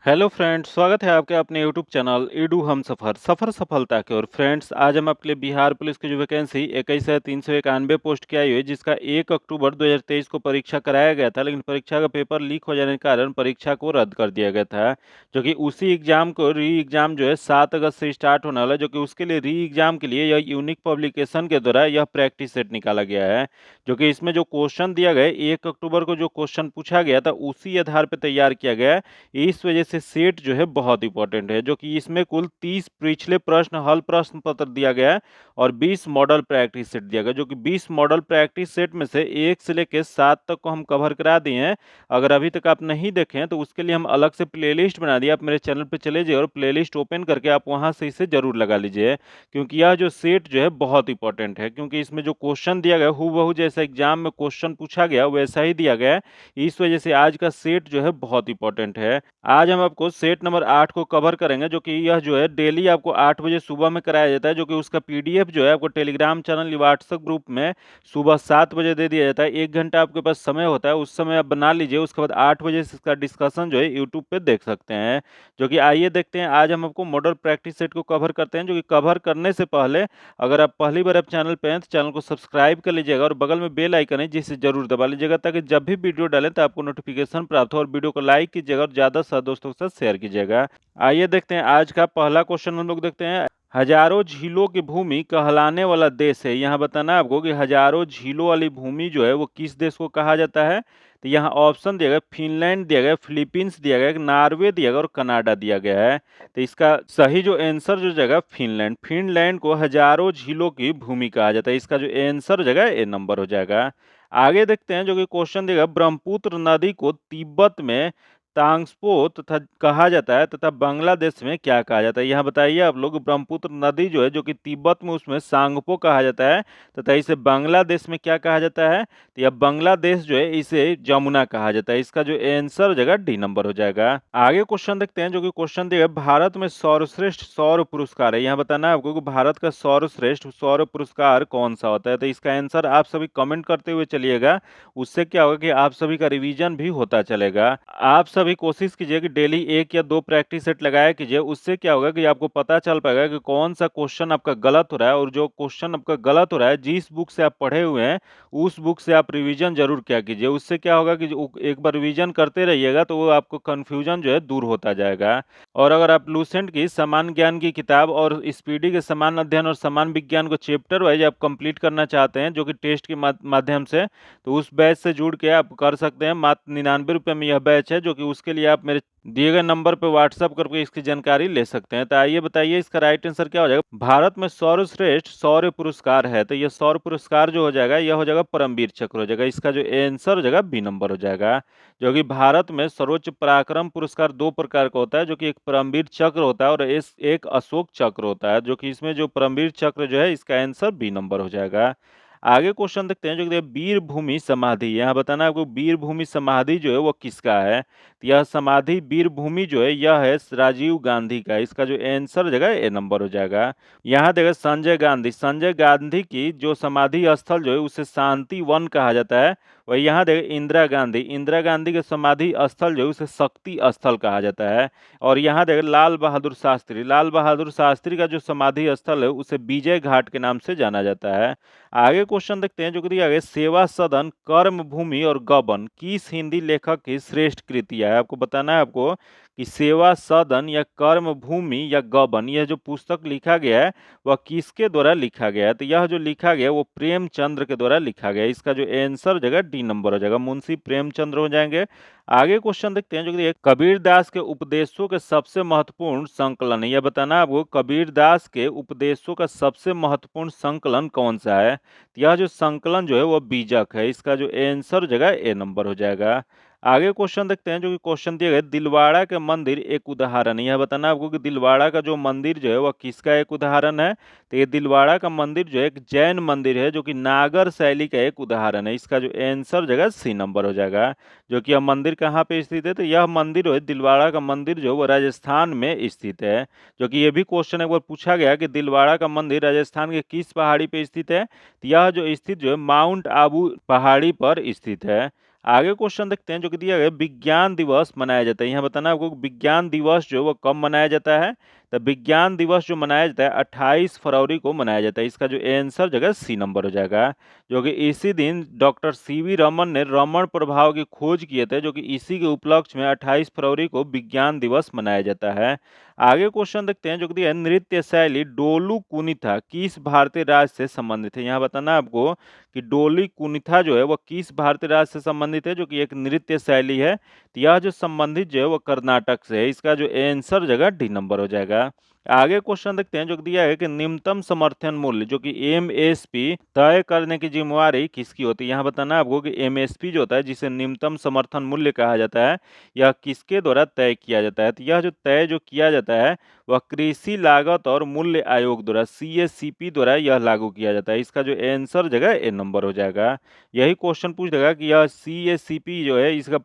Hello friends, स्वागत है आपके अपने यूट्यूब चैनल ईडू हम सफ़र सफ़र सफलता की ओर। फ्रेंड्स, आज हम आपके लिए बिहार पुलिस की जो वैकेंसी 21,391 पोस्ट की आई हुई है, जिसका 1 अक्टूबर 2023 को परीक्षा कराया गया था, लेकिन परीक्षा का पेपर लीक हो जाने के कारण परीक्षा को रद्द कर दिया गया था। जो कि उसी एग्जाम को री एग्जाम जो है 7 अगस्त से स्टार्ट होने वाला है, जो कि उसके लिए री एग्जाम के लिए यह यूनिक पब्लिकेशन के द्वारा यह प्रैक्टिस सेट निकाला गया है। जो कि इसमें जो क्वेश्चन दिया गया है, 1 अक्टूबर को जो क्वेश्चन पूछा गया था उसी आधार पर तैयार किया गया है। इस वजह से सेट जो है बहुत इंपॉर्टेंट है, जो कि इसमें कुल 30 पिछले प्रश्न हल प्रश्न पत्र दिया गया है और 20 मॉडल प्रैक्टिस सेट दिया गया, जो कि 20 मॉडल प्रैक्टिस सेट में से 1 से लेकर 7 तक को हम कवर करा दिए हैं। अगर अभी तक आप नहीं देखे हैं तो उसके लिए हम अलग से प्लेलिस्ट बना दिया, आप मेरे चैनल पे चले जाइए और प्लेलिस्ट ओपन करके आप वहां से इसे जरूर लगा लीजिए, क्योंकि यह जो सेट जो है बहुत इंपॉर्टेंट है। क्योंकि इसमें जो क्वेश्चन दिया गया हूबहू जैसा एग्जाम में क्वेश्चन पूछा गया वैसा ही दिया गया है। इस वजह से आज का सेट जो है बहुत इंपॉर्टेंट है। आज हम आपको सेट नंबर 8 को कवर करेंगे, जो कि यह जो है डेली आपको 8 बजे सुबह में कराया जाता है, जो कि उसका पीडीएफ जो है आपको टेलीग्राम चैनल या व्हाट्सएप ग्रुप में सुबह 7 बजे दे दिया जाता है। 1 घंटा आपके पास समय होता है, उस समय आप बना लीजिए। उसके बाद 8 बजे से इसका डिस्कशन जो है यूट्यूब पे देख सकते हैं। जो कि आइए देखते हैं, आज हम आपको मॉडल प्रैक्टिस सेट को कवर करते हैं। जो कि कवर करने से पहले अगर आप पहली बार आप चैनल पे हैं तो चैनल को सब्सक्राइब कर लीजिएगा और बगल में बेल आइकन है जिसे जरूर दबा लीजिएगा, ताकि जब भी वीडियो डालें तो आपको नोटिफिकेशन प्राप्त हो। और वीडियो को लाइक कीजिएगा और ज्यादा से ज्यादा दोस्तों के साथ शेयर कीजिएगा। आइए देखते हैं आज का पहला क्वेश्चन। हम लोग देखते हैं, हजारों झीलों की भूमि कहलाने वाला देश है। यहाँ बताना है आपको कि हजारों झीलों वाली भूमि जो है वो किस देश को कहा जाता है। तो यहाँ ऑप्शन दिया गया, फिनलैंड दिया गया, फिलीपींस दिया गया, नॉर्वे दिया गया और कनाडा दिया गया है। तो इसका सही जो आंसर जो जगह फिनलैंड, फिनलैंड को हजारों झीलों की भूमि कहा जाता है। इसका जो आंसर जगह ए नंबर हो जाएगा। आगे देखते हैं, जो कि क्वेश्चन देगा, ब्रह्मपुत्र नदी को तिब्बत में तांग्सपो तथा कहा जाता है तथा बांग्लादेश में क्या कहा जाता है। यहाँ बताइए आप लोग, ब्रह्मपुत्र नदी जो है जो कि तिब्बत में उसमें सांगपो कहा जाता है तथा इसे बांग्लादेश में क्या कहा जाता है। तो यह बांग्लादेश जो है इसे जमुना कहा जाता है। इसका जो आंसर हो जाएगा डी नंबर हो जाएगा। आगे क्वेश्चन देखते हैं, जो कि क्वेश्चन दिया भारत में सर्वश्रेष्ठ सौर पुरस्कार है। यहाँ बताना है आपको कि भारत का सर्वश्रेष्ठ सौर पुरस्कार कौन सा होता है। तो इसका आंसर आप सभी कमेंट करते हुए चलिएगा, उससे क्या होगा कि आप सभी का रिवीजन भी होता चलेगा। आप सभी कोशिश कीजिए कि डेली 1 या 2 प्रैक्टिस सेट लगाया कीजिए, उससे क्या होगा कि आपको पता चल पाएगा कि कौन सा क्वेश्चन आपका गलत हो रहा है। और जो क्वेश्चन आपका गलत हो रहा है, जिस बुक से आप पढ़े हुए हैं उस बुक से आप रिवीजन जरूर क्या कीजिए। उससे क्या होगा कि एक बार रिवीजन करते रहिएगा तो वो आपको कंफ्यूजन जो है दूर होता जाएगा। और अगर आप लूसेंट की समान ज्ञान की किताब और स्पीडी के समान अध्ययन और समान विज्ञान को चैप्टर वाइज आप कंप्लीट करना चाहते हैं, जो कि टेस्ट के माध्यम से, तो उस बैच से जुड़ के आप कर सकते हैं। मात्र 99 रुपये में यह बैच है, जो कि उसके लिए आप मेरे दिए गए नंबर पर व्हाट्सएप करके इसकी जानकारी ले सकते हैं। तो आइए बताइए, इसका राइट आंसर क्या हो जाएगा। भारत में सर्वश्रेष्ठ सौर्य पुरस्कार है, तो यह सौर पुरस्कार जो हो जाएगा यह हो जाएगा परमवीर चक्र हो जाएगा। इसका जो आंसर हो जाएगा बी नंबर हो जाएगा। जो कि भारत में सर्वोच्च पराक्रम पुरस्कार 2 प्रकार का होता है, जो कि एक परमवीर चक्र होता है और एक अशोक चक्र होता है। जो कि इसमें जो परमवीर चक्र जो है इसका आंसर बी नंबर हो जाएगा। आगे क्वेश्चन देखते हैं, जो कि वीर भूमि समाधि। यहाँ बताना है आपको, वीर भूमि समाधि जो है वो किसका है। तो यह समाधि वीर भूमि जो है यह है राजीव गांधी का। इसका जो आंसर जगह ए नंबर हो जाएगा। यहाँ देखा, संजय गांधी, संजय गांधी की जो समाधि स्थल जो है उसे शांति वन कहा जाता है। वही यहाँ देखिए, इंदिरा गांधी, इंदिरा गांधी के समाधि स्थल जो है उसे शक्ति स्थल कहा जाता है। और यहाँ देखिए, लाल बहादुर शास्त्री, लाल बहादुर शास्त्री का जो समाधि स्थल है उसे विजय घाट के नाम से जाना जाता है। आगे क्वेश्चन देखते हैं, जो कि दिया गया, सेवा सदन, कर्म भूमि और गबन किस हिंदी लेखक की श्रेष्ठ कृतियां है। आपको बताना है आपको कि सेवा सदन या कर्म भूमि या गबन, यह जो पुस्तक लिखा गया है वह किसके द्वारा लिखा गया है। तो यह जो लिखा गया है वो प्रेमचंद्र के द्वारा लिखा गया है। इसका जो आंसर जगह डी नंबर हो जाएगा, मुंशी प्रेमचंद्र हो जाएंगे। आगे क्वेश्चन देखते हैं, जो कि कबीर दास के उपदेशों के सबसे महत्वपूर्ण संकलन है। यह बताना है आपको, कबीर दास के उपदेशों का सबसे महत्वपूर्ण संकलन कौन सा है। तो यह जो संकलन जो है वो बीजक है। इसका जो आंसर जगह ए नंबर हो जाएगा। आगे क्वेश्चन देखते हैं, जो कि क्वेश्चन दिया गया, दिलवाड़ा के मंदिर एक उदाहरण है। यह बताना आपको कि दिलवाड़ा का जो मंदिर जो है वह किसका एक उदाहरण है। तो ये दिलवाड़ा का मंदिर जो है एक जैन मंदिर है, जो कि नागर शैली का एक उदाहरण है। इसका जो आंसर जगह सी नंबर हो जाएगा। जो कि यह मंदिर कहाँ पे स्थित है, तो यह मंदिर है, दिलवाड़ा का मंदिर जो है वो राजस्थान में स्थित है। जो कि ये भी क्वेश्चन एक बार पूछा गया कि दिलवाड़ा का मंदिर राजस्थान के किस पहाड़ी पे स्थित है। तो यह जो स्थित जो है माउंट आबू पहाड़ी पर स्थित है। आगे क्वेश्चन देखते हैं जो कि दिया गया है, विज्ञान दिवस मनाया जाता है। यहाँ बताना है आपको कि विज्ञान दिवस जो है वो कब मनाया जाता है। तो विज्ञान दिवस जो मनाया जाता है 28 फरवरी को मनाया जाता है। इसका जो आंसर जगह सी नंबर हो जाएगा, जो कि इसी दिन डॉक्टर सीवी रमन ने रमन प्रभाव की खोज किए थे, जो कि इसी के उपलक्ष्य में 28 फरवरी को विज्ञान दिवस मनाया जाता है। आगे क्वेश्चन देखते हैं जो कि दिया है, नृत्य शैली डोलू कुनिथा किस भारतीय राज्य से संबंधित है। यहाँ बताना है आपको कि डोली कुनिथा जो है वो किस भारतीय राज्य से संबंधित है, जो कि एक नृत्य शैली है। तो यह जो संबंधित जो है वो कर्नाटक से है। इसका जो आंसर जगह डी नंबर हो जाएगा। आगे क्वेश्चन देखते हैं जो कि दिया है कि न्यूनतम समर्थन मूल्य जो कि एमएसपी तय करने की जिम्मेवारी किसकी होती है। यहाँ बताना है आपको कि एमएसपी जो होता है, जिसे न्यूनतम समर्थन मूल्य कहा जाता है, यह किसके द्वारा तय किया जाता है। तो यह जो तय जो किया जाता है वह कृषि लागत और मूल्य आयोग द्वारा सीएससीपी द्वारा यह लागू किया जाता है। इसका जो आंसर जगह ए नंबर हो जाएगा। यही क्वेश्चन पूछ देगा कि यह सीएससीपी जो है इसका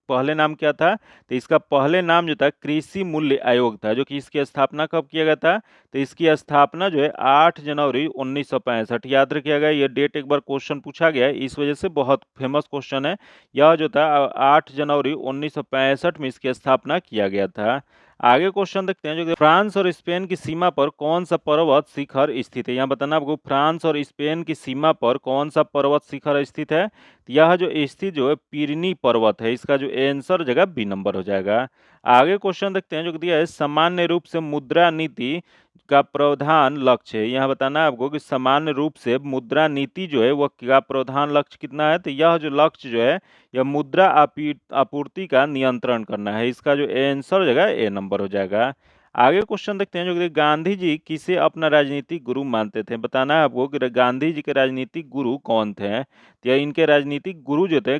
पहले नाम क्या था। तो इसका पहले नाम जो था कृषि मूल्य आयोग था, जो कि इसकी स्थापना कब किया गया था। तो इसकी स्थापना जो है 8 जनवरी 1965 याद रखिएगा। यह डेट एक बार क्वेश्चन पूछा गया है, इस वजह से बहुत फेमस क्वेश्चन है। यह जो था 8 जनवरी 1965 में इसकी स्थापना किया गया था। आगे क्वेश्चन देखते हैं जो कि फ्रांस और स्पेन की सीमा पर कौन सा पर्वत शिखर स्थित है। यहाँ बताना आपको फ्रांस और स्पेन की सीमा पर कौन सा पर्वत शिखर स्थित है। तो यह जो स्थित जो है पीरनी पर्वत है। इसका जो आंसर जगह बी नंबर हो जाएगा। आगे क्वेश्चन देखते हैं जो कि दिया है, सामान्य रूप से मुद्रा नीति का प्रधान लक्ष्य है। यहाँ बताना है आपको कि सामान्य रूप से मुद्रा नीति जो है वह का प्रधान लक्ष्य कितना है। तो यह जो लक्ष्य जो है यह मुद्रा आपूर्ति का नियंत्रण करना है। इसका जो आंसर जगह ए नंबर हो जाएगा। आगे क्वेश्चन देखते हैं जो कि गांधी जी किसे अपना राजनीतिक गुरु मानते थे। बताना है आपको कि गांधी जी के राजनीतिक गुरु कौन थे। तो इनके राजनीतिक गुरु जो थे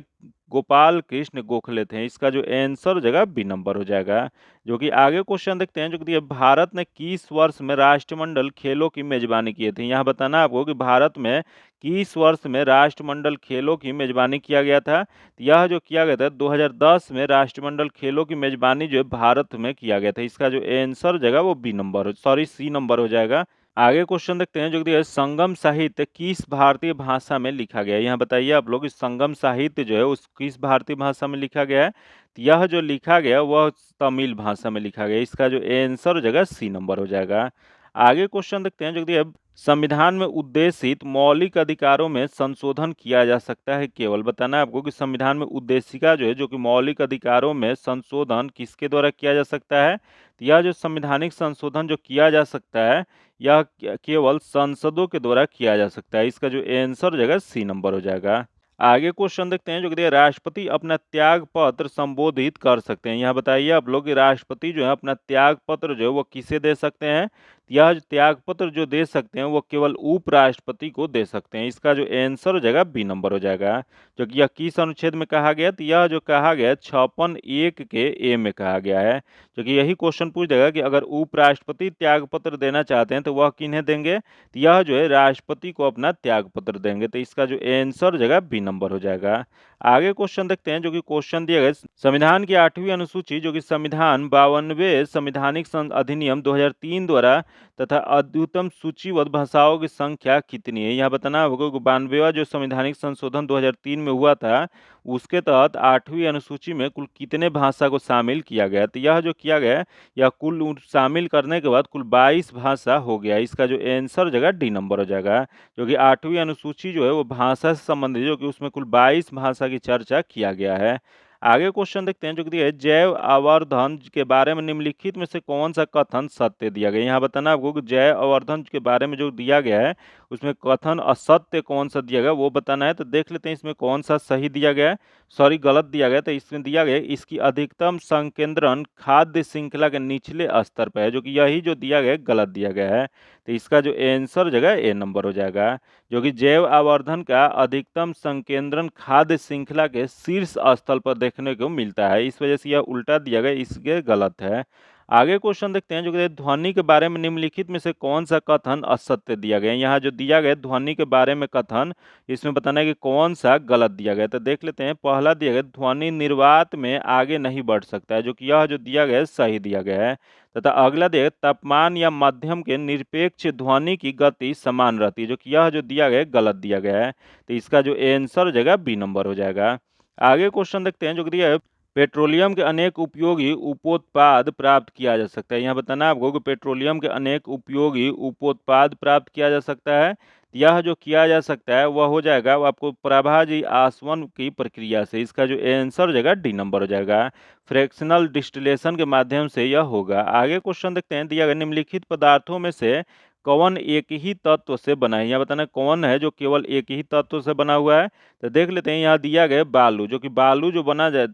गोपाल कृष्ण गोखले थे। इसका जो आंसर जगह बी नंबर हो जाएगा। जो कि आगे क्वेश्चन देखते हैं जो कि भारत ने किस वर्ष में राष्ट्रमंडल खेलों की मेजबानी की थी। यहाँ बताना आपको कि भारत में किस वर्ष में राष्ट्रमंडल खेलों की मेजबानी किया गया था। यह जो किया गया था 2010 में राष्ट्रमंडल खेलों की मेजबानी जो है भारत में किया गया था। इसका जो आंसर जगह वो B number sorry C number हो जाएगा। आगे क्वेश्चन देखते हैं जो कि संगम साहित्य किस भारतीय भाषा में लिखा गया है। यहाँ बताइए आप लोग, इस संगम साहित्य जो है उस किस भारतीय भाषा में लिखा गया है। तो यह जो लिखा गया वह तमिल भाषा में लिखा गया। इसका जो आंसर जगह सी नंबर हो जाएगा। आगे क्वेश्चन देखते हैं जो कि संविधान में उद्देशित मौलिक अधिकारों में संशोधन किया जा सकता है केवल। बताना है आपको कि संविधान में उद्देशिका जो है जो कि मौलिक अधिकारों में संशोधन किसके द्वारा किया जा सकता है। तो यह जो संवैधानिक संशोधन जो किया जा सकता है यह केवल संसदों के द्वारा किया जा सकता है। इसका जो आंसर जगह सी नंबर हो जाएगा। आगे क्वेश्चन देखते हैं जो कि राष्ट्रपति अपना त्याग पत्र संबोधित कर सकते हैं। यहाँ बताइए आप लोग कि राष्ट्रपति जो है अपना त्याग पत्र जो है वो किसे दे सकते हैं। यह जो त्याग पत्र जो दे सकते हैं वो केवल उपराष्ट्रपति को दे सकते हैं। इसका जो आंसर हो जाएगा बी नंबर हो जाएगा। जो कि यह किस अनुच्छेद में कहा गया। तो यह जो कहा गया 56(1) के ए में कहा गया है। जो कि यही क्वेश्चन पूछ देगा कि अगर उपराष्ट्रपति त्याग पत्र देना चाहते हैं तो वह किन्हें देंगे। तो यह जो है राष्ट्रपति को अपना त्याग पत्र देंगे। तो इसका जो आंसर जगह बी नंबर हो जाएगा। आगे क्वेश्चन देखते हैं जो कि क्वेश्चन दिया गया संविधान की 8वीं अनुसूची जो कि संविधान 52वें संविधानिक अधिनियम 2003 द्वारा तथा अद्यतन सूचीबद्ध भाषाओं की संख्या कितनी है। यहाँ बताना होगा कि 92वां जो संवैधानिक संशोधन 2003 में हुआ था उसके तहत 8वीं अनुसूची में कुल कितने भाषा को शामिल किया गया। तो यह जो किया गया यह कुल शामिल करने के बाद कुल 22 भाषा हो गया। इसका जो आंसर जगह डी नंबर हो जाएगा। जो कि 8वीं अनुसूची जो है वो भाषा से संबंधित जो कि उसमें कुल 22 भाषा की चर्चा किया गया है। आगे क्वेश्चन देखते हैं जो कि दिया है जैव आवर्धन के बारे में निम्नलिखित में से कौन सा कथन सत्य दिया गया। यहाँ बताना आपको कि जैव आवर्धन के बारे में जो दिया गया है उसमें कथन असत्य कौन सा दिया गया वो बताना है। तो देख लेते हैं इसमें कौन सा सही दिया गया है, सॉरी गलत दिया गया। तो इसमें दिया गया इसकी अधिकतम संकेंद्रण खाद्य श्रृंखला के निचले स्तर पर है, जो कि यही जो दिया गया गलत दिया गया है। तो इसका जो आंसर जगह ए नंबर हो जाएगा। जो कि जैव आवर्धन का अधिकतम संकेंद्रण खाद्य श्रृंखला के शीर्ष स्थल पर देखने को मिलता है। इस वजह से यह उल्टा दिया गया, इसके गलत है। आगे क्वेश्चन देखते हैं जो कि ध्वनि के बारे में निम्नलिखित में से कौन सा कथन असत्य दिया गया है। यहाँ जो दिया गया ध्वनि के बारे में कथन इसमें बताना है कि कौन सा गलत दिया गया। तो देख लेते हैं पहला दिया गया ध्वनि निर्वात में आगे नहीं बढ़ सकता है, जो कि यह जो दिया गया है सही दिया गया है। तथा अगला दिया गया तापमान या माध्यम के निरपेक्ष ध्वनि की गति समान रहती है, जो कि यह जो दिया गया है गलत दिया गया है। तो इसका जो आंसर हो जाएगा बी नंबर हो जाएगा। आगे क्वेश्चन देखते हैं जो कि दिया है, पेट्रोलियम के अनेक उपयोगी उपोत्पाद प्राप्त किया जा सकता है। यहाँ बताना है आपको कि पेट्रोलियम के अनेक उपयोगी उपोत्पाद प्राप्त किया जा सकता है। यह जो किया जा सकता है वह हो जाएगा वो आपको प्रभाजी आसवन की प्रक्रिया से। इसका जो आंसर हो जाएगा डी नंबर हो जाएगा। फ्रैक्शनल डिस्टिलेशन के माध्यम से यह होगा। आगे क्वेश्चन देखते हैं, दिया गया निम्नलिखित पदार्थों में से कौन एक ही तत्व से बना है। यहाँ बताना कौन है जो केवल एक ही तत्व से बना हुआ है। तो देख लेते हैं, यहाँ दिया गया बालू, जो कि बालू जो बना जाए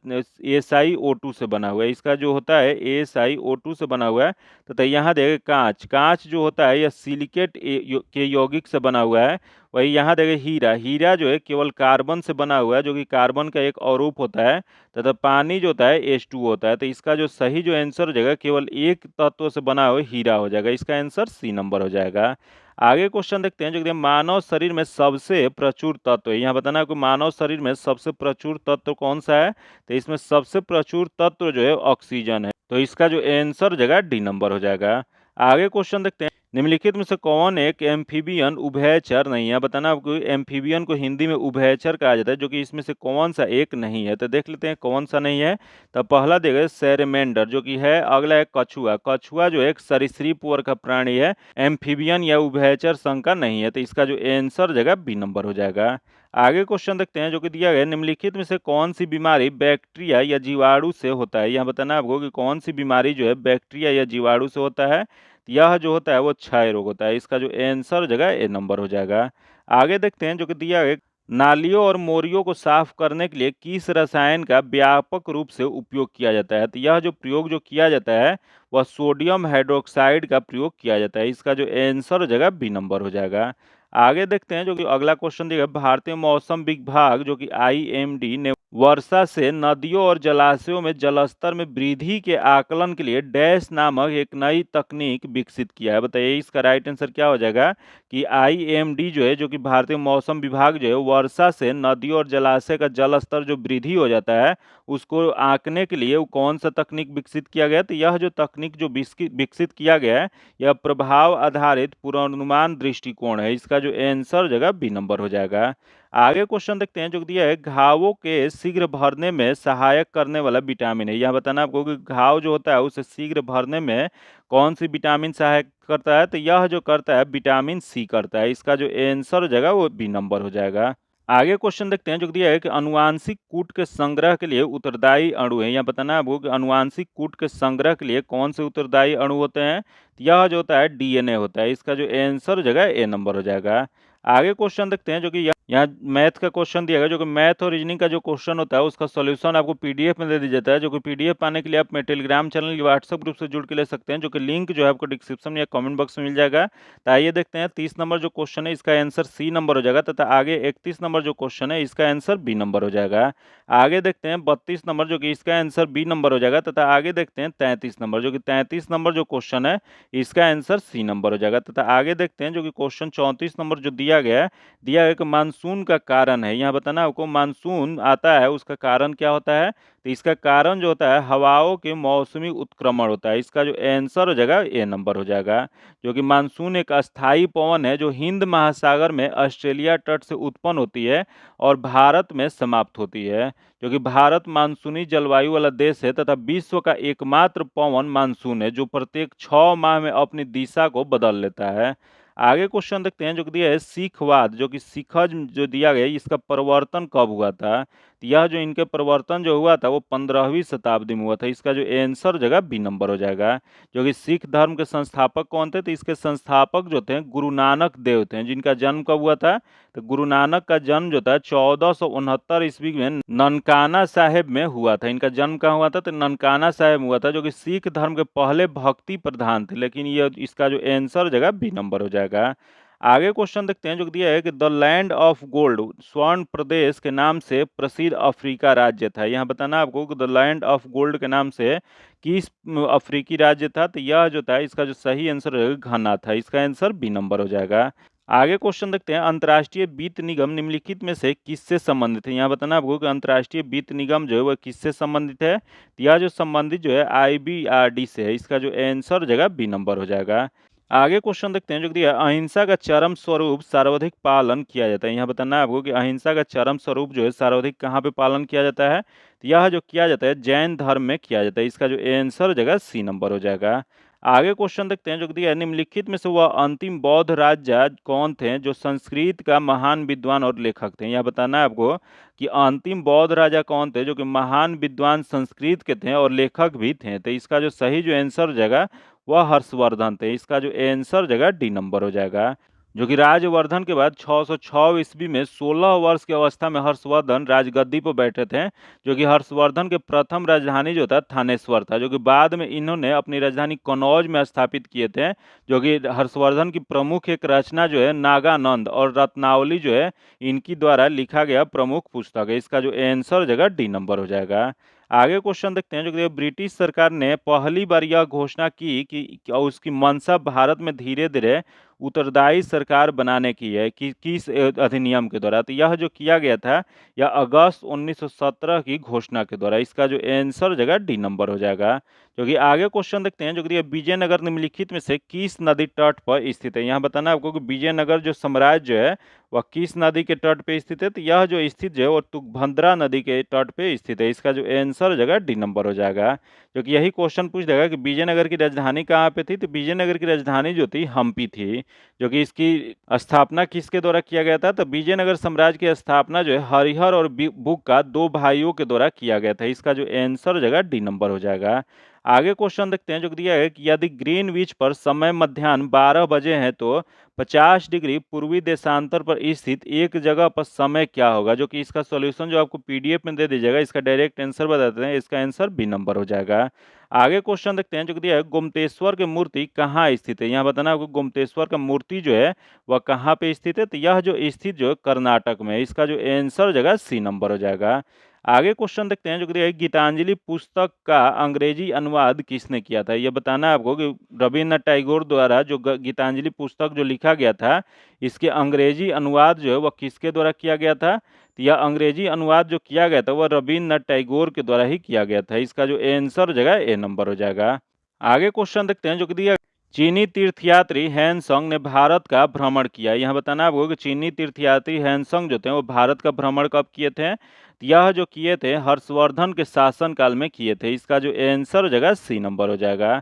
SiO2 से बना हुआ है। इसका जो होता है SiO2 से बना हुआ है। तो यहाँ देखें कांच, कांच जो होता है यह सिलिकेट के यौगिक से बना हुआ है। वही यहाँ देखें हीरा, हीरा जो है केवल कार्बन से बना हुआ है, जो कि कार्बन का एक अवरूप होता है। तथा पानी जो होता है H2 होता है। तो इसका जो सही जो आंसर हो जाएगा केवल एक तत्व से बना हुआ हीरा हो जाएगा। इसका आंसर सी नंबर हो जाएगा। आगे क्वेश्चन देखते हैं जो कि मानव शरीर में सबसे प्रचुर तत्व है। यहाँ बताना है कि मानव शरीर में सबसे प्रचुर तत्व कौन सा है। तो इसमें सबसे प्रचुर तत्व जो है ऑक्सीजन है। तो इसका जो आंसर हो जाएगा डी नंबर हो जाएगा। आगे क्वेश्चन देखते हैं, निम्नलिखित में से कौन एक एम्फीबियन उभयचर नहीं है। बताना आपको एम्फीबियन को हिंदी में उभयचर कहा जाता है, जो कि इसमें से कौन सा एक नहीं है। तो देख लेते हैं कौन सा नहीं है। तो पहला देगा सैरेमेंडर जो कि है, अगला है कछुआ, कछुआ जो एक सरीसृप वर्ग का प्राणी है, एम्फीबियन या उभयचर संघ का नहीं है। तो इसका जो आंसर जगह बी नंबर हो जाएगा। आगे क्वेश्चन देखते हैं जो कि दिया गया, निम्नलिखित में से कौन सी बीमारी बैक्टीरिया या जीवाणु से होता है। यहाँ बताना आपको कि कौन सी बीमारी जो है बैक्टीरिया या जीवाणु से होता है। यह जो होता है वो क्षय रोग होता है। इसका जो आंसर जगह ए नंबर हो जाएगा। आगे देखते हैं जो कि दिया गया, नालियों और मोरियों को साफ करने के लिए किस रसायन का व्यापक रूप से उपयोग किया जाता है। तो यह जो प्रयोग जो किया जाता है वह सोडियम हाइड्रोक्साइड का प्रयोग किया जाता है। इसका जो आंसर हो जाएगा बी नंबर हो जाएगा। आगे देखते हैं जो कि अगला क्वेश्चन दिया, भारतीय मौसम विभाग जो कि IMD ने वर्षा से नदियों और जलाशयों में जलस्तर में वृद्धि के आकलन के लिए डैश नामक एक नई तकनीक विकसित किया है। बताइए इसका राइट आंसर क्या हो जाएगा कि IMD जो है, जो कि भारतीय मौसम विभाग जो है, वर्षा से नदियों और जलाशय का जल स्तर जो वृद्धि हो जाता है उसको आंकने के लिए वो कौन सा तकनीक विकसित किया गया। तो यह जो तकनीक जो विकसित किया गया है यह प्रभाव आधारित पूर्वानुमान दृष्टिकोण है। इसका जो आंसर जगह बी नंबर हो जाएगा। आगे क्वेश्चन देखते हैं जो दिया है, घावों के शीघ्र भरने में सहायक करने वाला विटामिन है। यह बताना आपको कि घाव जो होता है उसे शीघ्र भरने में कौन सी विटामिन सहायक करता है। तो यह जो करता है विटामिन सी करता है। इसका जो आंसर हो जाएगा वो बी नंबर हो जाएगा। आगे क्वेश्चन देखते हैं जो दिया है कि अनुवांशिक कूट के संग्रह के लिए उत्तरदायी अणु है। यहाँ बताना है आपको कि अनुवांशिक कूट के संग्रह के लिए कौन से उत्तरदायी अणु होते हैं। तो यह जो होता है DNA होता है। इसका जो आंसर हो जाएगा ए नंबर हो जाएगा। आगे क्वेश्चन देखते हैं जो कि यहाँ मैथ का क्वेश्चन दिया गया, जो कि मैथ और रीजनिंग का जो क्वेश्चन होता है उसका सॉल्यूशन आपको PDF में दे दिया जाता है। जो कि PDF पाने के लिए आप मेरे टेलीग्राम चैनल या व्हाट्सएप ग्रुप से जुड़ के ले सकते हैं, जो कि लिंक जो है आपको डिस्क्रिप्शन या कमेंट बॉक्स में मिल जाएगा। तो आइए देखते हैं 30 नंबर जो क्वेश्चन है इसका आंसर सी नंबर हो जाएगा, तथा आगे 31 नंबर जो क्वेश्चन है इसका आंसर बी नंबर हो जाएगा। आगे देखते हैं 32 नंबर जो कि इसका आंसर बी नंबर हो जाएगा, तथा आगे देखते हैं 33 नंबर जो कि 33 नंबर जो क्वेश्चन है इसका आंसर सी नंबर हो जाएगा। तथा आगे देखते हैं जो कि क्वेश्चन 34 नंबर जो दिया गया है, दिया गया कि मानसून का कारण है। यहाँ बताना आपको मानसून आता है उसका कारण क्या होता है। तो इसका कारण जो होता है हवाओं के मौसमी उत्क्रमण होता है। इसका जो आंसर हो जाएगा ए नंबर हो जाएगा। जो कि मानसून एक अस्थायी पवन है जो हिंद महासागर में ऑस्ट्रेलिया तट से उत्पन्न होती है और भारत में समाप्त होती है। जो कि भारत मानसूनी जलवायु वाला देश है तथा विश्व का एकमात्र पवन मानसून है जो प्रत्येक 6 माह में अपनी दिशा को बदल लेता है। आगे क्वेश्चन देखते हैं जो कि दिया है सिखवाद, जो कि सिखज जो दिया गया है इसका प्रवर्तन कब हुआ था। तो यह जो इनके प्रवर्तन जो हुआ था वो 15वीं शताब्दी में हुआ था। इसका जो आंसर जगह बी नंबर हो जाएगा। जो कि सिख धर्म के संस्थापक कौन थे। तो इसके संस्थापक जो थे गुरु नानक देव थे, जिनका जन्म कब हुआ था। तो गुरु नानक का जन्म जो था 1469 ईस्वी में ननकाना साहेब में हुआ था। इनका जन्म कहाँ हुआ था। तो ननकाना साहेब में हुआ था, जो कि सिख धर्म के पहले भक्ति प्रधान थे। लेकिन ये इसका जो आंसर जगह बी नंबर हो जाएगा। आगे क्वेश्चन देखते हैं जो दिया है कि द लैंड ऑफ गोल्ड स्वर्ण प्रदेश के नाम से प्रसिद्ध अफ्रीका राज्य था। यहाँ बताना आपको कि द लैंड ऑफ गोल्ड के नाम से किस अफ्रीकी राज्य था। तो यह जो था इसका जो सही आंसर है घना था। इसका आंसर बी नंबर हो जाएगा। आगे क्वेश्चन देखते हैं, अंतर्राष्ट्रीय वित्त निगम निम्नलिखित में से किससे संबंधित है। यहाँ बताना आपको कि अंतर्राष्ट्रीय वित्त निगम जो है वह किससे संबंधित है। तो यह जो संबंधित जो है IBRD से है। इसका जो आंसर हो जाएगा बी नंबर हो जाएगा। आगे क्वेश्चन देखते हैं जो दिया है, अहिंसा का चरम स्वरूप सर्वाधिक पालन किया जाता है। यहाँ बताना है आपको कि अहिंसा का चरम स्वरूप जो है सर्वाधिक कहाँ पे पालन किया जाता है। तो यह जो किया जाता है जैन धर्म में किया जाता है। इसका जो आंसर हो जाएगा सी नंबर हो जाएगा। आगे क्वेश्चन देखते हैं जो दिया है, निम्नलिखित में से वह अंतिम बौद्ध राजा कौन थे जो संस्कृत का महान विद्वान और लेखक थे। यह बताना है आपको कि अंतिम बौद्ध राजा कौन थे जो कि महान विद्वान संस्कृत के थे और लेखक भी थे। तो इसका जो सही जो आंसर हो जाएगा वह हर्षवर्धन थे। इसका जो आंसर जगह डी नंबर हो जाएगा। जो कि राजवर्धन के बाद 606 ईस्वी में 16 वर्ष की अवस्था में हर्षवर्धन राजगद्दी पर बैठे थे। जो कि हर्षवर्धन के प्रथम राजधानी जो था थानेश्वर था, जो कि बाद में इन्होंने अपनी राजधानी कन्नौज में स्थापित किए थे। जो कि हर्षवर्धन की प्रमुख एक रचना जो है नागानंद और रत्नावली जो है इनकी द्वारा लिखा गया प्रमुख पुस्तक है। इसका जो आंसर जगह डी नंबर हो जाएगा। आगे क्वेश्चन देखते हैं जो कि ब्रिटिश सरकार ने पहली बार यह घोषणा की कि उसकी मंशा भारत में धीरे धीरे उत्तरदायी सरकार बनाने की है कि किस अधिनियम के द्वारा। तो यह जो किया गया था यह अगस्त 1917 की घोषणा के द्वारा। इसका जो आंसर जगह डी नंबर हो जाएगा। जो कि आगे क्वेश्चन देखते हैं जो कि विजयनगर निम्नलिखित में से किस नदी तट पर स्थित है। यहाँ बताना है आपको कि विजयनगर जो साम्राज्य है वह किस नदी के तट पे स्थित है। तो यह जो स्थित जो है वो तुंगभद्रा नदी के तट पे स्थित है। इसका जो आंसर जगह डी नंबर हो जाएगा। जो कि यही क्वेश्चन पूछ देगा कि विजयनगर की राजधानी कहाँ पे थी। तो विजयनगर की राजधानी जो थी हम्पी थी। जो कि इसकी स्थापना किसके द्वारा किया गया था। तो विजयनगर साम्राज्य की स्थापना जो है हरिहर और बुक्का दो भाइयों के द्वारा किया गया था। इसका जो आंसर जगह डी नंबर हो जाएगा। आगे क्वेश्चन देखते हैं जो दिया है कि यदि ग्रीनविच पर समय मध्याह्न 12 बजे है तो 50 डिग्री पूर्वी देशांतर पर स्थित एक जगह पर समय क्या होगा। जो कि इसका सॉल्यूशन जो आपको पीडीएफ में दे दीजिएगा, इसका डायरेक्ट आंसर बता देते हैं। इसका आंसर बी नंबर हो जाएगा। आगे क्वेश्चन देखते हैं जो दिया है गोमतेश्वर की मूर्ति कहाँ स्थित है। यहाँ बताना आपको गोमतेश्वर का मूर्ति जो है वह कहाँ पे स्थित है। तो यह जो स्थित जो है कर्नाटक में है। इसका जो आंसर जगह सी नंबर हो जाएगा। आगे क्वेश्चन देखते हैं जो कि गीतांजलि पुस्तक का अंग्रेजी अनुवाद किसने किया था। यह बताना है आपको कि रविन्द्रनाथ टैगोर द्वारा जो गीतांजलि पुस्तक जो लिखा गया था इसके अंग्रेजी अनुवाद जो है वह किसके द्वारा किया गया था। तो यह अंग्रेजी अनुवाद जो किया गया था वह रविन्द्रनाथ टैगोर के द्वारा ही किया गया था। इसका जो आंसर जगह ए नंबर हो जाएगा। आगे क्वेश्चन देखते हैं जो कि दिया चीनी तीर्थयात्री हैंसोंग ने भारत का भ्रमण किया। यहाँ बताना आपको कि चीनी तीर्थयात्री हैंसोंग जो थे वो भारत का भ्रमण कब किए थे। तो यह जो किए थे हर्षवर्धन के शासनकाल में किए थे। इसका जो आंसर हो जाएगा सी नंबर हो जाएगा।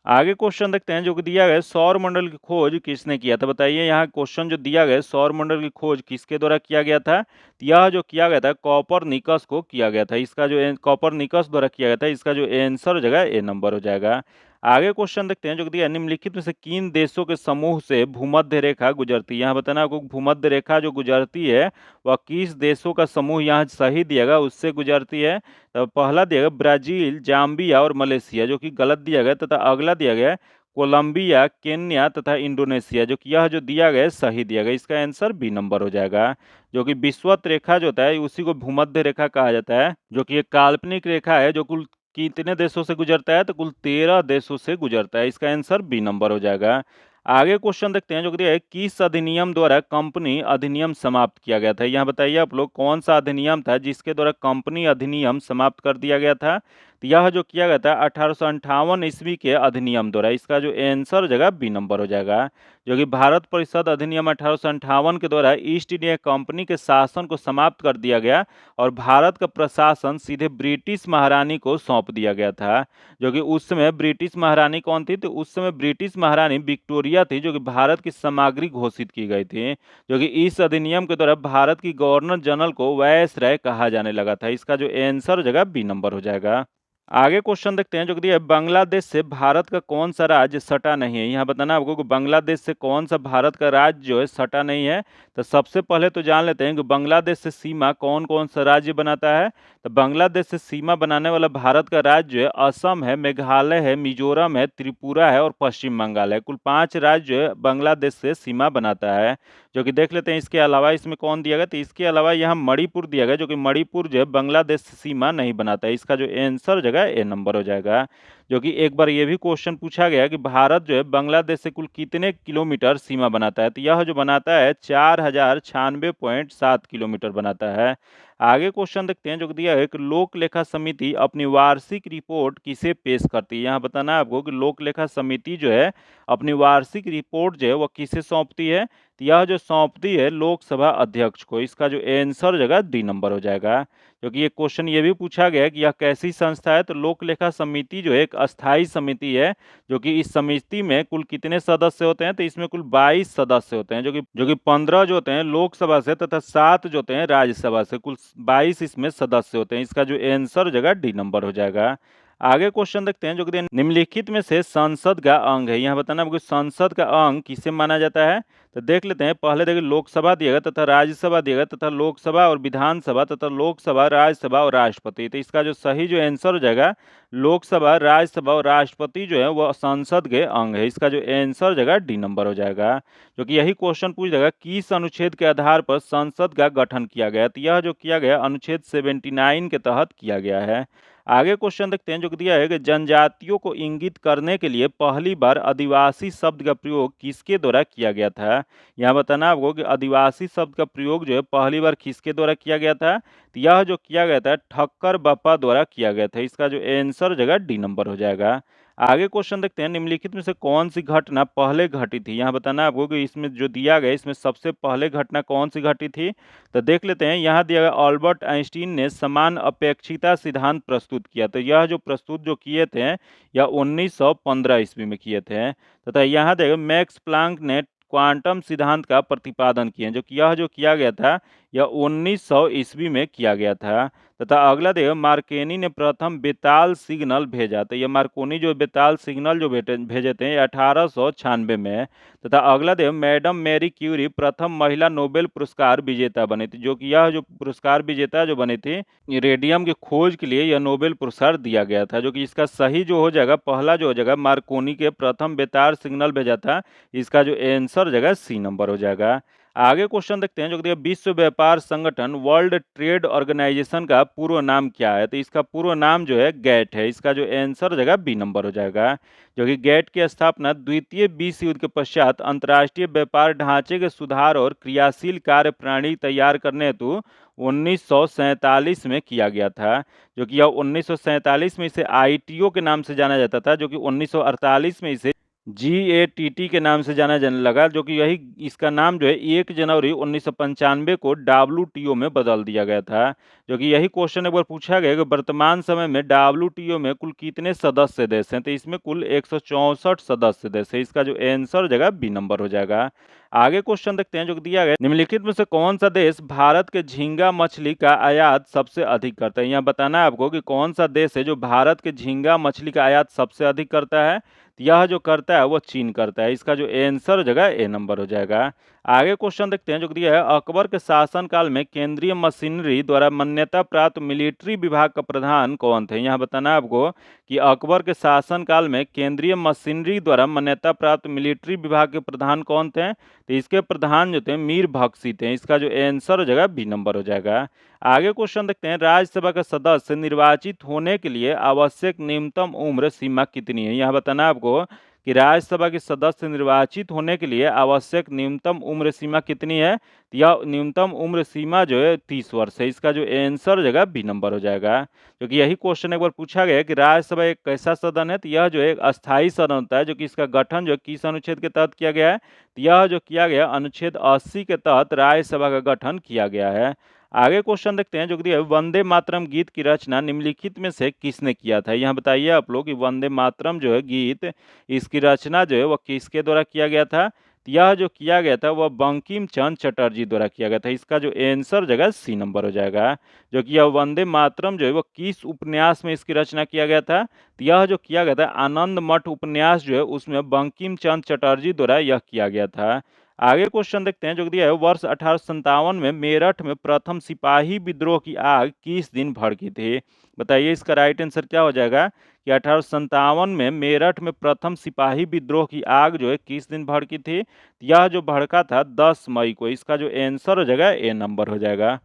आगे क्वेश्चन देखते हैं जो कि दिया गया सौर मंडल की खोज किसने किया था। बताइए यहाँ क्वेश्चन जो दिया गया सौर मंडल की खोज किसके द्वारा किया गया था। तो यह जो किया गया था कॉपरनिकस को किया गया था। इसका जो कॉपरनिकस द्वारा किया गया था। इसका जो आंसर हो जाएगा ए नंबर हो जाएगा। आगे क्वेश्चन देखते हैं जो कि दिया निम्नलिखित में से किन देशों के समूह से भूमध्य रेखा गुजरती है। यहाँ बताना आपको भूमध्य रेखा जो गुजरती है वह किस देशों का समूह यहाँ सही दिया गया उससे गुजरती है। तो पहला दिया गया ब्राजील, जाम्बिया और मलेशिया, जो कि गलत दिया गया, तथा अगला दिया गया कोलंबिया, केन्या तथा इंडोनेशिया, जो कि यह जो दिया गया सही दिया गया। इसका आंसर बी नंबर हो जाएगा। जो कि विषुवत रेखा जो होता है उसी को भूमध्य रेखा कहा जाता है। जो कि एक काल्पनिक रेखा है जो कुल कितने देशों से गुजरता है। तो कुल 13 देशों से गुजरता है। इसका आंसर बी नंबर हो जाएगा। आगे क्वेश्चन देखते हैं जो कि है किस अधिनियम द्वारा कंपनी अधिनियम समाप्त किया गया था। यहाँ बताइए आप लोग कौन सा अधिनियम था जिसके द्वारा कंपनी अधिनियम समाप्त कर दिया गया था। तो यह जो किया गया था 1858 ईस्वी के अधिनियम द्वारा। इसका जो आंसर जगह बी नंबर हो जाएगा। जो कि भारत परिषद अधिनियम 1858 के द्वारा ईस्ट इंडिया कंपनी के शासन को समाप्त कर दिया गया और भारत का प्रशासन सीधे ब्रिटिश महारानी को सौंप दिया गया था। जो कि उस समय ब्रिटिश महारानी कौन थी। तो उस समय ब्रिटिश महारानी विक्टोरिया थी जो कि भारत की सामग्री घोषित की गई थी। जो कि इस अधिनियम के द्वारा भारत की गवर्नर जनरल को वायसराय कहा जाने लगा था। इसका जो आंसर जगह बी नंबर हो जाएगा। आगे क्वेश्चन देखते हैं जो कि दिया है बांग्लादेश से भारत का कौन सा राज्य सटा नहीं है। यहाँ बताना आपको कि बांग्लादेश से कौन सा भारत का राज्य जो है सटा नहीं है। तो सबसे पहले तो जान लेते हैं कि बांग्लादेश से सीमा कौन कौन सा राज्य बनाता है। तो बांग्लादेश से सीमा बनाने वाला भारत का राज्य जो है असम है, मेघालय है, मिजोरम है, त्रिपुरा है और पश्चिम बंगाल है। कुल 5 राज्य जो है बांग्लादेश से सीमा बनाता है। जो कि देख लेते हैं इसके अलावा इसमें कौन दिया गया। तो इसके अलावा यहाँ मणिपुर दिया गया जो कि मणिपुर जो है बांग्लादेश से सीमा नहीं बनाता है। इसका जो आंसर जगह जगह ए नंबर हो जाएगा। जो कि एक बार ये भी क्वेश्चन पूछा गया कि भारत जो है बांग्लादेश से कुल कितने किलोमीटर सीमा बनाता है, तो यह जो बनाता है 4096.7 किलोमीटर बनाता है। आगे क्वेश्चन देखते हैं जो कि दिया है कि लोक लेखा समिति अपनी वार्षिक रिपोर्ट किसे पेश करती है। यहाँ बताना है आपको कि लोक लेखा समिति जो है अपनी वार्षिक रिपोर्ट जो है वह किसे सौंपती है, तो यह जो सौंपती है लोकसभा अध्यक्ष को। इसका जो आंसर जगह डी नंबर हो जाएगा। क्योंकि ये क्वेश्चन ये भी पूछा गया है कि यह कैसी संस्था है, तो लोक लेखा समिति जो है एक अस्थायी समिति है, जो कि इस समिति में कुल कितने सदस्य होते हैं, तो इसमें कुल 22 सदस्य होते हैं, जो कि 15 जो होते हैं लोकसभा से तथा 7 जो होते हैं राज्यसभा से, कुल 22 इसमें सदस्य होते हैं। इसका जो आंसर जगह डी नंबर हो जाएगा। आगे क्वेश्चन देखते हैं जो कि निम्नलिखित में से संसद का अंग है। यहाँ बताना आपको संसद का अंग किसे माना जाता है, तो देख लेते हैं। पहले देखिए लोकसभा दिया गया तथा राज्यसभा दिया गया तथा लोकसभा और विधानसभा तथा लोकसभा राज्यसभा और राष्ट्रपति। तो इसका जो सही जो आंसर हो जाएगा लोकसभा राज्यसभा और राष्ट्रपति जो है वह संसद के अंग है। इसका जो आंसर जगह डी नंबर हो जाएगा। जो कि यही क्वेश्चन पूछ जाएगा किस अनुच्छेद के आधार पर संसद का गठन किया गया, तो यह जो किया गया अनुच्छेद 79 के तहत किया गया है। आगे क्वेश्चन देखते हैं जो कि दिया है कि जनजातियों को इंगित करने के लिए पहली बार आदिवासी शब्द का प्रयोग किसके द्वारा किया गया था। यहाँ बताना आपको कि आदिवासी शब्द का प्रयोग जो है पहली बार किसके द्वारा किया गया था, तो यह जो किया गया था ठक्कर बप्पा द्वारा किया गया था। इसका जो आंसर जगह डी नंबर हो जाएगा। आगे क्वेश्चन देखते हैं निम्नलिखित में से कौन सी घटना पहले घटी थी। यहाँ बताना आपको कि इसमें जो दिया गया इसमें सबसे पहले घटना कौन सी घटी थी, तो देख लेते हैं। यहाँ दिया गया अल्बर्ट आइंस्टीन ने समान अपेक्षिता सिद्धांत प्रस्तुत किया। तो यह जो प्रस्तुत जो किए थे यह 1915 ईस्वी में किए थे। तथा यहाँ देखो मैक्स प्लांक ने क्वांटम सिद्धांत का प्रतिपादन किया, जो कि यह जो किया गया था यह 1900 ईस्वी में किया गया था। तथा अगला देखो मार्कोनी ने प्रथम बेताल सिग्नल भेजा। तो यह मार्कोनी जो बेताल सिग्नल जो भेजे थे 1896 में। तथा अगला देखो मैडम मैरी क्यूरी प्रथम महिला नोबेल पुरस्कार विजेता बनी थी, जो कि यह जो पुरस्कार विजेता जो बनी थी रेडियम की खोज के लिए यह नोबेल पुरस्कार दिया गया था। जो कि इसका सही जो हो जाएगा पहला जो हो जाएगा मार्कोनी के प्रथम बेतार सिग्नल भेजा था। इसका जो आंसर जगह सी नंबर हो जाएगा। आगे क्वेश्चन देखते हैं जो कि विश्व व्यापार संगठन वर्ल्ड ट्रेड ऑर्गेनाइजेशन का पूर्व नाम क्या है, तो इसका पूर्व नाम जो है गैट है। इसका जो आंसर जगह बी नंबर हो जाएगा। जो कि गैट की स्थापना द्वितीय विश्व युद्ध के पश्चात अंतर्राष्ट्रीय व्यापार ढांचे के सुधार और क्रियाशील कार्य प्रणाली तैयार करने हेतु 1947 में किया गया था। जो कि यह 1947 में इसे आईटीओ के नाम से जाना जाता था, जो कि 1948 में इसे GATT के नाम से जाना जाने लगा। जो कि यही इसका नाम जो है 1 जनवरी 1995 को WTO में बदल दिया गया था। जो कि यही क्वेश्चन एक बार पूछा गया कि वर्तमान समय में WTO में कुल कितने सदस्य देश हैं, तो इसमें कुल 164 सदस्य देश है। इसका जो आंसर जगह बी नंबर हो जाएगा। आगे क्वेश्चन देखते हैं जो कि दिया गया निम्नलिखित में से कौन सा देश भारत के झींगा मछली का आयात सबसे अधिक करता है। यहाँ बताना है आपको कि कौन सा देश है जो भारत के झींगा मछली का आयात सबसे अधिक करता है, तो यह जो करता है वो चीन करता है। इसका जो आंसर जगह ए नंबर हो जाएगा। आगे क्वेश्चन देखते हैं जो कि दिया है अकबर के शासनकाल में केंद्रीय मशीनरी द्वारा मान्यता प्राप्त मिलिट्री विभाग का प्रधान कौन थे। यहाँ बताना है आपको कि अकबर के शासनकाल में केंद्रीय मशीनरी द्वारा मान्यता प्राप्त मिलिट्री विभाग के प्रधान कौन थे, तो इसके प्रधान जो थे मीर बख्शी थे। इसका जो आंसर जगह बी नंबर हो जाएगा। आगे क्वेश्चन देखते हैं राज्यसभा का सदस्य निर्वाचित होने के लिए आवश्यक न्यूनतम उम्र सीमा कितनी है। यहाँ बताना आपको कि राज्यसभा के सदस्य निर्वाचित होने के लिए आवश्यक न्यूनतम उम्र सीमा कितनी है, तो यह न्यूनतम उम्र सीमा जो है 30 वर्ष है। इसका जो आंसर जगह बी नंबर हो जाएगा। क्योंकि यही क्वेश्चन एक बार पूछा गया कि राज्यसभा एक कैसा सदन है, तो यह जो है एक अस्थायी सदन होता है। जो कि इसका गठन जो किस अनुच्छेद के तहत किया गया है, तो यह जो किया गया अनुच्छेद 80 के तहत राज्यसभा का गठन किया गया है। आगे क्वेश्चन देखते हैं जो कि वंदे मातरम गीत की रचना निम्नलिखित में से किसने किया था। यहाँ बताइए आप लोग कि वंदे मातरम जो है गीत इसकी रचना जो है वह किसके द्वारा किया गया था, तो यह जो किया गया था वह बंकिम चंद्र चटर्जी द्वारा किया गया था। इसका जो आंसर जगह सी नंबर हो जाएगा। जो कि यह वंदे मातरम जो है वह किस उपन्यास में इसकी रचना किया गया था, तो यह जो किया गया था आनंद मठ उपन्यास जो है उसमें बंकिम चंद्र चटर्जी द्वारा यह किया गया था। आगे क्वेश्चन देखते हैं जो कि दिया है वर्ष 1857 में मेरठ में प्रथम सिपाही विद्रोह की आग किस दिन भड़की थी। बताइए इसका राइट आंसर क्या हो जाएगा कि 1857 में मेरठ में प्रथम सिपाही विद्रोह की आग जो है किस दिन भड़की थी। यह जो भड़का था 10 मई को। इसका जो आंसर हो जाएगा ए नंबर हो जाएगा।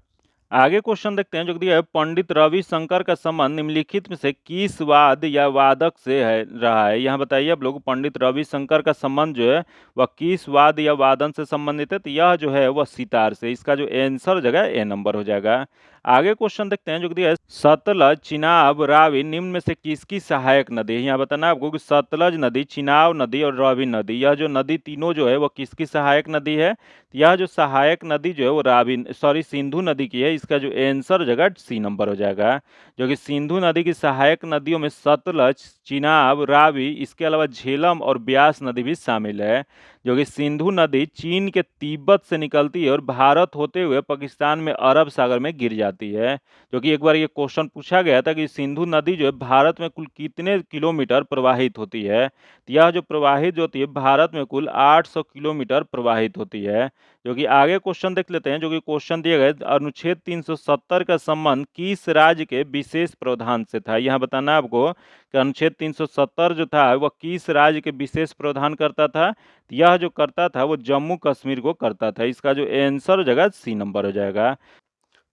आगे क्वेश्चन देखते हैं जो दिया है, पंडित रविशंकर का संबंध निम्नलिखित में से किस वाद या वादक से है रहा है। यहाँ बताइए आप लोग, पंडित रविशंकर का संबंध जो है वह किस वाद या वादन से संबंधित है। तो यह जो है वह सितार से। इसका जो आंसर हो जाएगा ए नंबर हो जाएगा। आगे क्वेश्चन देखते हैं जो दिया है, सतलज, चिनाब, रावी निम्न में से किसकी सहायक नदी है। यहाँ बताना आपको कि सतलज नदी, चिनाब नदी और रावी नदी, यह जो नदी तीनों जो है वह किसकी सहायक नदी है। यह जो सहायक नदी जो है वो सिंधु नदी की है। इसका जो आंसर हो जाएगा सी नंबर हो जाएगा। जो कि सिंधु नदी की सहायक नदियों में सतलज, चिनाब, रावी, इसके अलावा झेलम और ब्यास नदी भी शामिल है। जो कि सिंधु नदी चीन के तिब्बत से निकलती है और भारत होते हुए पाकिस्तान में अरब सागर में गिर जाती है। जो कि एक बार ये क्वेश्चन पूछा गया था कि सिंधु नदी जो है भारत में कुल कितने किलोमीटर प्रवाहित होती है। तो यह जो प्रवाहित होती है भारत में कुल 800 किलोमीटर प्रवाहित होती है। जो कि आगे क्वेश्चन देख लेते हैं। जो कि क्वेश्चन दिए गए, अनुच्छेद 370 का संबंध किस राज्य के विशेष प्रावधान से था। यहाँ बताना है आपको कि अनुच्छेद 370 जो था वह किस राज्य के विशेष प्रावधान करता था। यह जो करता था वो जम्मू कश्मीर को करता था। इसका जो आंसर हो जाएगा सी नंबर हो जाएगा।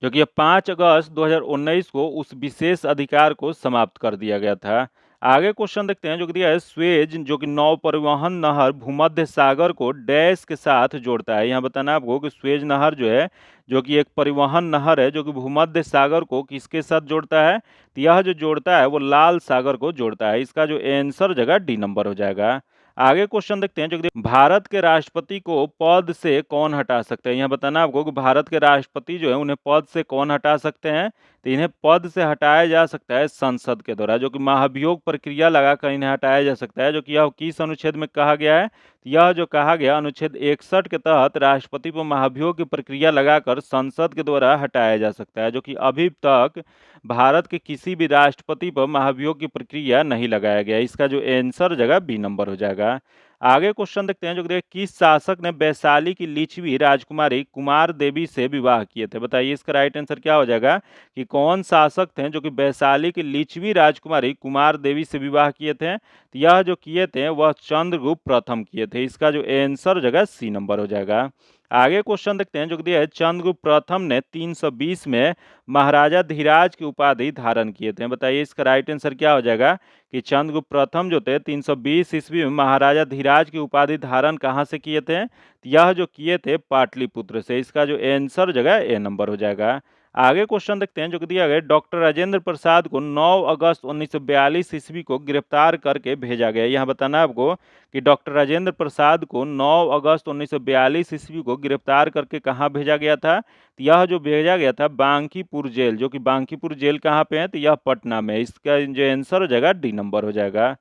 जो कि 5 अगस्त 2019 को उस विशेष अधिकार को समाप्त कर दिया गया था। आगे क्वेश्चन देखते हैं जो कि दिया है, स्वेज जो कि नौ परिवहन नहर भूमध्य सागर को डैश के साथ जोड़ता है। यहाँ बताना आपको कि स्वेज नहर जो है, जो कि एक परिवहन नहर है जो कि भूमध्य सागर को किसके साथ जोड़ता है। तो यह जो जोड़ता है वो लाल सागर को जोड़ता है। इसका जो आंसर जगह डी नंबर हो जाएगा। आगे क्वेश्चन देखते हैं जो कि भारत के राष्ट्रपति को पद से कौन हटा सकते हैं। यहाँ बताना आपको कि भारत के राष्ट्रपति जो है उन्हें पद से कौन हटा सकते हैं। तो इन्हें पद से हटाया जा सकता है संसद के द्वारा, जो कि महाभियोग प्रक्रिया लगाकर इन्हें हटाया जा सकता है। जो कि यह किस अनुच्छेद में कहा गया है। तो यह जो कहा गया अनुच्छेद 61 के तहत राष्ट्रपति पर महाभियोग की प्रक्रिया लगाकर संसद के द्वारा हटाया जा सकता है। जो कि अभी तक भारत के किसी भी राष्ट्रपति पर महाभियोग की प्रक्रिया नहीं लगाया गया। इसका जो आंसर जगह बी नंबर हो जाएगा। आगे क्वेश्चन देखते हैं जो कि देखिए, किस शासक ने वैशाली की लिच्छवी राजकुमारी कुमार देवी से विवाह किए थे। बताइए इसका राइट आंसर क्या हो जाएगा कि कौन शासक थे जो कि वैशाली की लिच्छवी राजकुमारी कुमार देवी से विवाह किए थे। तो यह जो किए थे वह चंद्रगुप्त प्रथम किए थे। इसका जो आंसर जगह सी नंबर हो जाएगा। आगे क्वेश्चन देखते हैं जो कि दिया है, चंद्रगुप्त प्रथम ने 320 में महाराजा धीराज की उपाधि धारण किए थे। बताइए इसका राइट आंसर क्या हो जाएगा कि चंद्रगुप्त प्रथम जो थे 320 ईस्वी में महाराजा धीराज की उपाधि धारण कहाँ से किए थे। यह जो किए थे पाटलिपुत्र से। इसका जो आंसर जगह ए नंबर हो जाएगा। आगे क्वेश्चन देखते हैं जो कि दिया गया, डॉक्टर राजेंद्र प्रसाद को 9 अगस्त 1942 ईस्वी को गिरफ्तार करके भेजा गया। यहाँ बताना है आपको कि डॉक्टर राजेंद्र प्रसाद को 9 अगस्त 1942 ईस्वी को गिरफ्तार करके कहाँ भेजा गया था। तो यह जो भेजा गया था बांकीपुर जेल। जो कि बांकीपुर जेल कहाँ पे है, तो यह पटना में। इसका जो आंसर हो जाएगा डी नंबर हो जाएगा।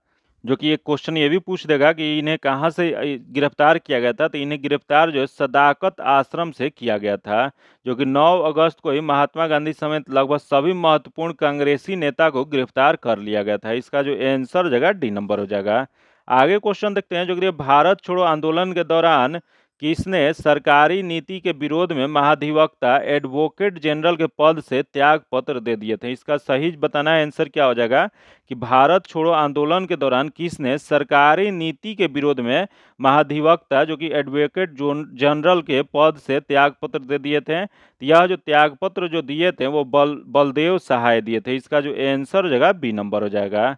जो कि एक क्वेश्चन ये भी पूछ देगा कि इन्हें कहाँ से गिरफ्तार किया गया था। तो इन्हें गिरफ्तार जो है सदाकत आश्रम से किया गया था। जो कि 9 अगस्त को ही महात्मा गांधी समेत लगभग सभी महत्वपूर्ण कांग्रेसी नेता को गिरफ्तार कर लिया गया था। इसका जो आंसर जगह डी नंबर हो जाएगा। आगे क्वेश्चन देखते हैं जो कि भारत छोड़ो आंदोलन के दौरान किसने सरकारी नीति के विरोध में महाधिवक्ता एडवोकेट जनरल के पद से त्याग पत्र दे दिए थे। इसका सही बताना है आंसर क्या हो जाएगा कि भारत छोड़ो आंदोलन के दौरान किसने सरकारी नीति के विरोध में महाधिवक्ता जो कि एडवोकेट जनरल के पद से त्याग पत्र दे दिए थे। तो यह जो त्याग पत्र जो दिए थे वो बलदेव सहाय दिए थे। इसका जो आंसर हो जाएगा बी नंबर हो जाएगा।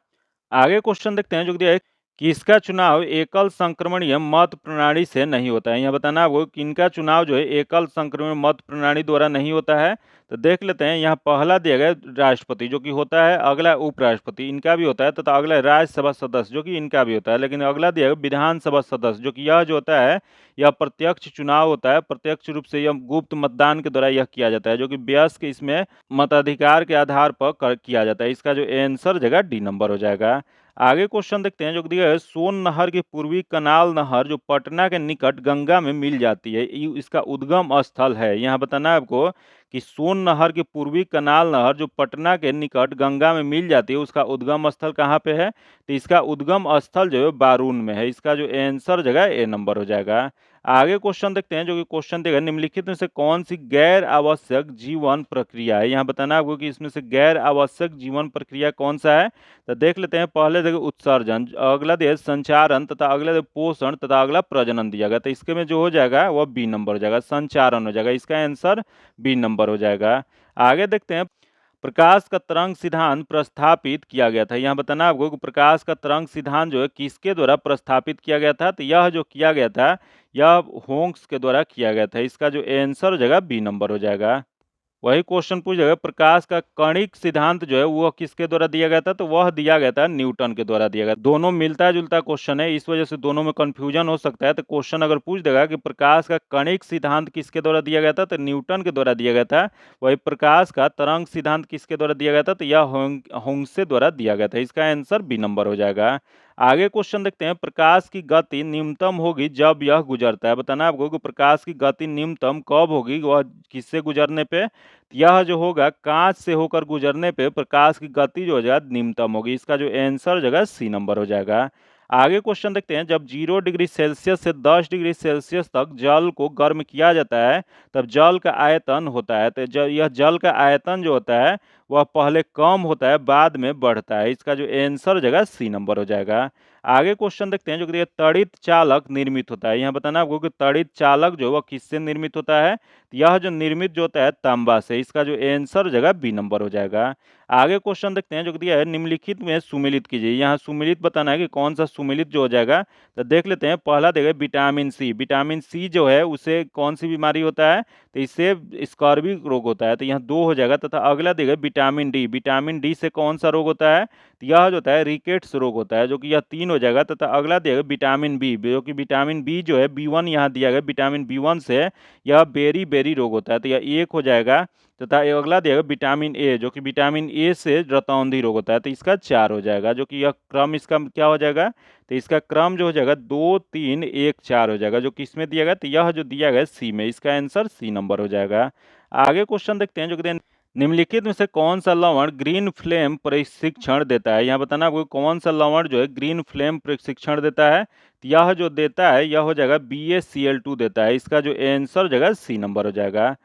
आगे क्वेश्चन देखते हैं जो दिया है, किसका चुनाव एकल संक्रमणीय मत प्रणाली से नहीं होता है। यहाँ बताना आपको किनका चुनाव जो है एकल संक्रमण मत प्रणाली द्वारा नहीं होता है। तो देख लेते हैं, यहाँ पहला दिया गया राष्ट्रपति जो कि होता है, अगला उपराष्ट्रपति इनका भी होता है, तथा अगला राज्यसभा सदस्य जो कि इनका भी होता है। लेकिन अगला दिया गया विधानसभा सदस्य, जो कि यह जो होता है यह प्रत्यक्ष चुनाव होता है। प्रत्यक्ष रूप से यह गुप्त मतदान के द्वारा यह किया जाता है। जो कि वयस्क इसमें मताधिकार के आधार पर किया जाता है। इसका जो आंसर जगह डी नंबर हो जाएगा। आगे क्वेश्चन देखते हैं जो दिया है, सोन नहर की पूर्वी कनाल नहर जो पटना के निकट गंगा में मिल जाती है, इसका उद्गम स्थल है। यहाँ बताना है आपको कि सोन नहर की पूर्वी कनाल नहर जो पटना के निकट गंगा में मिल जाती है उसका उद्गम स्थल कहाँ पे है। तो इसका उद्गम स्थल जो है बारून में है। इसका जो आंसर जगह ए नंबर हो जाएगा। आगे क्वेश्चन देखते हैं जो कि क्वेश्चन देगा, निम्नलिखित में से कौन सी गैर आवश्यक जीवन प्रक्रिया है। यहाँ बताना आपको कि इसमें से गैर आवश्यक जीवन प्रक्रिया कौन सा है। तो देख लेते हैं, पहले देखिए उत्सर्जन, अगला दिया संचारण, तथा अगला दिया पोषण, तथा अगला प्रजनन दिया गया। तो इसके में जो हो जाएगा वह बी नंबर हो जाएगा, संचारण हो जाएगा। इसका आंसर बी नंबर हो जाएगा। आगे देखते हैं, प्रकाश का तरंग सिद्धांत प्रस्थापित किया गया था। यहाँ बताना आपको कि प्रकाश का तरंग सिद्धांत जो है किसके द्वारा प्रस्थापित किया गया था, तो यह जो किया गया था यह होंक्स के द्वारा किया गया था। इसका जो आंसर हो जाएगा बी नंबर हो जाएगा। वही क्वेश्चन पूछ जाएगा, प्रकाश का कणिक सिद्धांत जो है वह किसके द्वारा दिया गया था, तो वह दिया गया था न्यूटन के द्वारा दिया गया। दोनों मिलता जुलता क्वेश्चन है, इस वजह से दोनों में कंफ्यूजन हो सकता है। तो क्वेश्चन अगर पूछ देगा कि प्रकाश का कणिक सिद्धांत किसके द्वारा दिया गया था, तो न्यूटन के द्वारा दिया गया था। वही प्रकाश का तरंग सिद्धांत किसके द्वारा दिया गया था, तो यह होंग्से द्वारा दिया गया था। इसका आंसर बी नंबर हो जाएगा। आगे क्वेश्चन देखते हैं, प्रकाश की गति न्यूनतम होगी जब यह गुजरता है। बताना आपको कि प्रकाश की गति न्यूनतम कब होगी, वह किससे गुजरने पे, यह जो होगा कांच से होकर गुजरने पे प्रकाश की गति जो हो जाएगा न्यूनतम होगी। इसका जो आंसर हो जाएगा सी नंबर हो जाएगा। आगे क्वेश्चन देखते हैं, जब 0 डिग्री सेल्सियस से 10 डिग्री सेल्सियस तक जल को गर्म किया जाता है तब जल का आयतन होता है। तो यह जल का आयतन जो होता है वह पहले कम होता है बाद में बढ़ता है। इसका जो आंसर हो जाएगा सी नंबर हो जाएगा। आगे क्वेश्चन देखते हैं, जो कि तड़ित चालक निर्मित होता है। यहाँ बताना आपको कि तड़ित चालक जो वह किससे निर्मित होता है, यह जो निर्मित जो होता है तांबा से। इसका जो आंसर हो जाएगा बी नंबर हो जाएगा। आगे क्वेश्चन देखते हैं, जो दिया है निम्नलिखित में सुमेलित कीजिए। यहाँ सुमेलित बताना है कि कौन सा सुमेलित जो हो जाएगा, तो देख लेते हैं। पहला देगा विटामिन सी। विटामिन सी जो है उसे कौन सी बीमारी होता है, तो इससे स्कर्वी रोग होता है, तो यहाँ 2 हो जाएगा। तथा अगला देगा विटामिन डी। विटामिन डी से कौन सा रोग होता है, तो यह जो होता है रिकेट्स रोग होता है, जो कि यह 3 हो जाएगा। तथा अगला देगा विटामिन बी, जो कि विटामिन बी जो है B1 यहाँ दिया गया। विटामिन B1 से यह बेरी बेरी रोग होता है, तो यह 1 हो जाएगा। तथा अगला दिया गया विटामिन ए, जो कि विटामिन ए से रतौंधी रोग होता है, तो इसका 4 हो जाएगा। जो कि यह क्रम इसका क्या हो जाएगा, तो इसका क्रम जो हो जाएगा 2 3 1 4 हो जाएगा। जो किसमें दिया गया, तो यह जो दिया गया सी में। इसका आंसर सी नंबर हो जाएगा। आगे क्वेश्चन देखते हैं, जो कि निम्नलिखित में से कौन सा लवण ग्रीन फ्लेम प्रशिक्षण देता है। यहाँ बताना आपको कौन सा लवण जो है ग्रीन फ्लेम प्रशिक्षण देता है, तो यह जो देता है यह हो जाएगा BaCl2 देता है। इसका जो आंसर हो जाएगा सी नंबर हो जाएगा।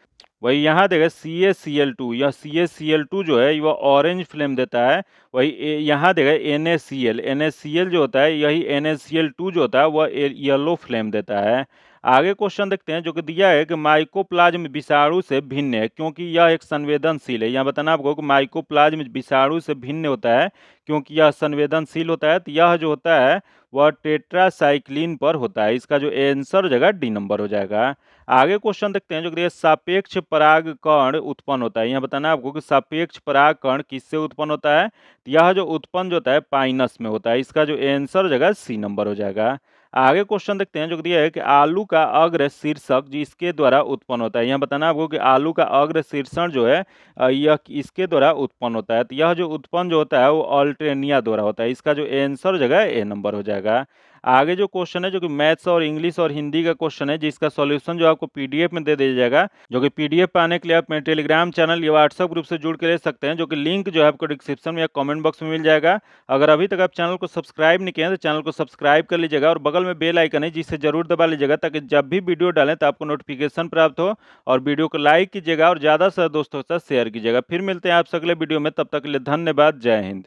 वही यहाँ देगा CaCl2, यह CaCl2 जो है वह ऑरेंज फ्लेम देता है। वही यहाँ देगा NaCl, NaCl जो होता है यही NaCl2 जो होता है वह येलो फ्लेम देता है। आगे क्वेश्चन देखते हैं, जो कि दिया है कि माइकोप्लाज्म विषाणु से भिन्न है क्योंकि यह एक संवेदनशील है। यहाँ बताना आपको कि माइकोप्लाज्म विषाणु से भिन्न होता है क्योंकि यह संवेदनशील होता है। तो यह जो होता है वह टेट्रासाइक्लिन पर होता है। इसका जो आंसर हो जाएगा डी नंबर हो जाएगा। आगे क्वेश्चन देखते हैं, जो कि सापेक्ष परागकण उत्पन्न होता है। यहाँ बताना आपको कि सापेक्ष परागकण किससे उत्पन्न होता है, तो यह जो उत्पन्न जो होता है पाइनस में होता है। इसका जो आंसर हो जाएगा सी नंबर हो जाएगा। आगे क्वेश्चन देखते हैं, जो दिया है कि आलू का अग्र शीर्षक जिसके द्वारा उत्पन्न होता है। यहाँ बताना आपको कि आलू का अग्र शीर्षण जो है यह इसके द्वारा उत्पन्न होता है। तो यह जो उत्पन्न जो होता है वो अल्टेनिया द्वारा होता है। इसका जो आंसर हो जाएगा ए नंबर हो जाएगा। आगे जो क्वेश्चन है, जो कि मैथ्स और इंग्लिश और हिंदी का क्वेश्चन है, जिसका सॉल्यूशन जो आपको पीडीएफ में दे दिया जाएगा। जो कि पीडीएफ पाने के लिए आप मेरे टेलीग्राम चैनल या व्हाट्सएप ग्रुप से जुड़ के ले सकते हैं, जो कि लिंक जो है आपको डिस्क्रिप्शन में या कमेंट बॉक्स में मिल जाएगा। अगर अभी तक आप चैनल को सब्सक्राइब नहीं किए हैं तो चैनल को सब्सक्राइब कर लीजिएगा और बगल में बेल आइकन है जिसे जरूर दबा लीजिएगा, ताकि जब भी वीडियो डालें तो आपको नोटिफिकेशन प्राप्त हो। और वीडियो को लाइक कीजिएगा और ज़्यादा से ज़्यादा दोस्तों के साथ शेयर कीजिएगा। फिर मिलते हैं आपसे अगले वीडियो में, तब तक के लिए धन्यवाद। जय हिंद।